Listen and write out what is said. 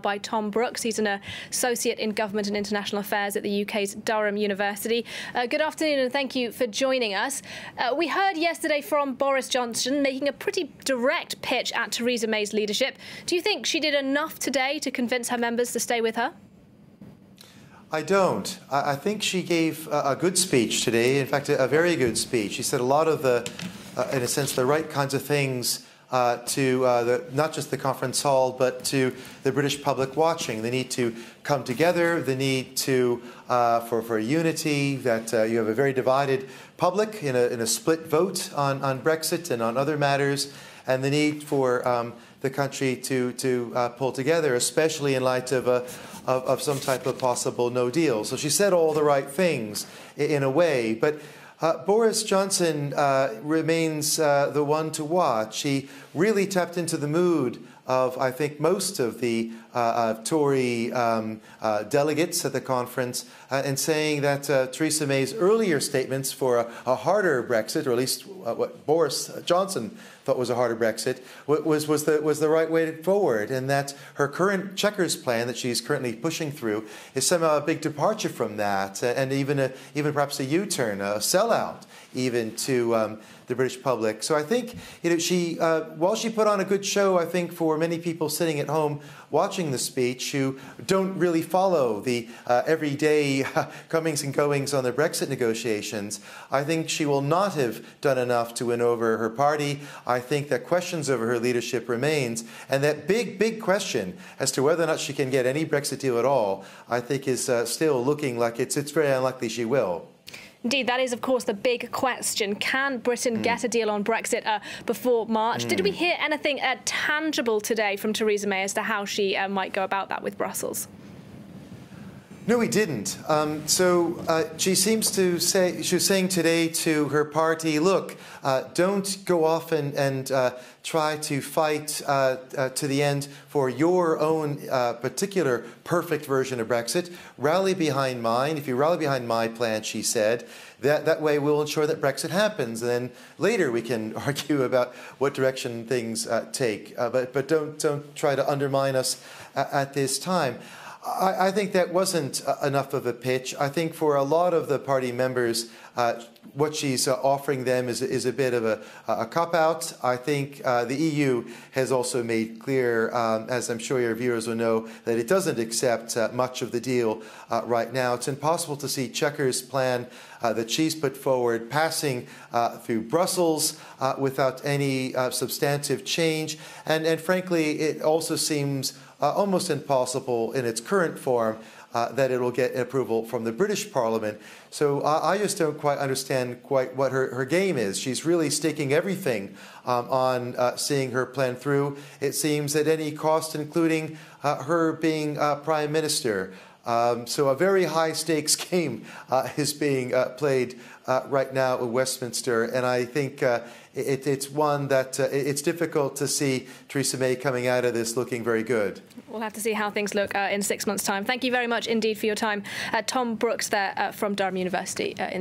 by Thom Brooks. He's an associate in government and international affairs at the UK's Durham University. Good afternoon and thank you for joining us. We heard yesterday from Boris Johnson making a pretty direct pitch at Theresa May's leadership. Do you think she did enough today to convince her members to stay with her? I don't. I think she gave a good speech today, in fact, a very good speech. She said a lot of the, in a sense, the right kinds of things to not just the conference hall, but to the British public watching. They need to come together, the need to, for unity, that you have a very divided public in a split vote on Brexit and on other matters, and the need for the country to pull together, especially in light of some type of possible no deal. So she said all the right things in a way, but Boris Johnson remains the one to watch. He really tapped into the mood of, I think, most of the Tory delegates at the conference and saying that Theresa May's earlier statements for a harder Brexit, or at least what Boris Johnson thought was a harder Brexit, was the right way forward, and that her current Chequers plan that she's currently pushing through is somehow a big departure from that, and even perhaps a U-turn, a sellout even to the British public. So I think, she while she put on a good show, I think for many people sitting at home watching the speech who don't really follow the everyday comings and goings on the Brexit negotiations, I think she will not have done enough to win over her party. I think that questions over her leadership remains, and that big question as to whether or not she can get any Brexit deal at all, I think is still looking like it's very unlikely she will. Indeed, that is, of course, the big question. Can Britain get a deal on Brexit before March? Did we hear anything tangible today from Theresa May as to how she might go about that with Brussels? No, we didn't. She seems to say, she was saying today to her party, look, don't go off and try to fight to the end for your own particular perfect version of Brexit. Rally behind mine. If you rally behind my plan, she said, that way we'll ensure that Brexit happens. And then later we can argue about what direction things take. But don't try to undermine us at this time. I think that wasn't enough of a pitch. I think for a lot of the party members, what she's offering them is a bit of a cop-out. I think the EU has also made clear, as I'm sure your viewers will know, that it doesn't accept much of the deal right now. It's impossible to see Chequers' plan that she's put forward passing through Brussels without any substantive change. And frankly, it also seems almost impossible in its current form that it will get approval from the British Parliament. So I just don't quite understand what her game is. She's really staking everything on seeing her plan through, it seems, at any cost, including her being Prime Minister. So a very high-stakes game is being played right now at Westminster, and I think it's one that it's difficult to see Theresa May coming out of this looking very good. We'll have to see how things look in 6 months' time. Thank you very much indeed for your time. Thom Brooks there from Durham University in the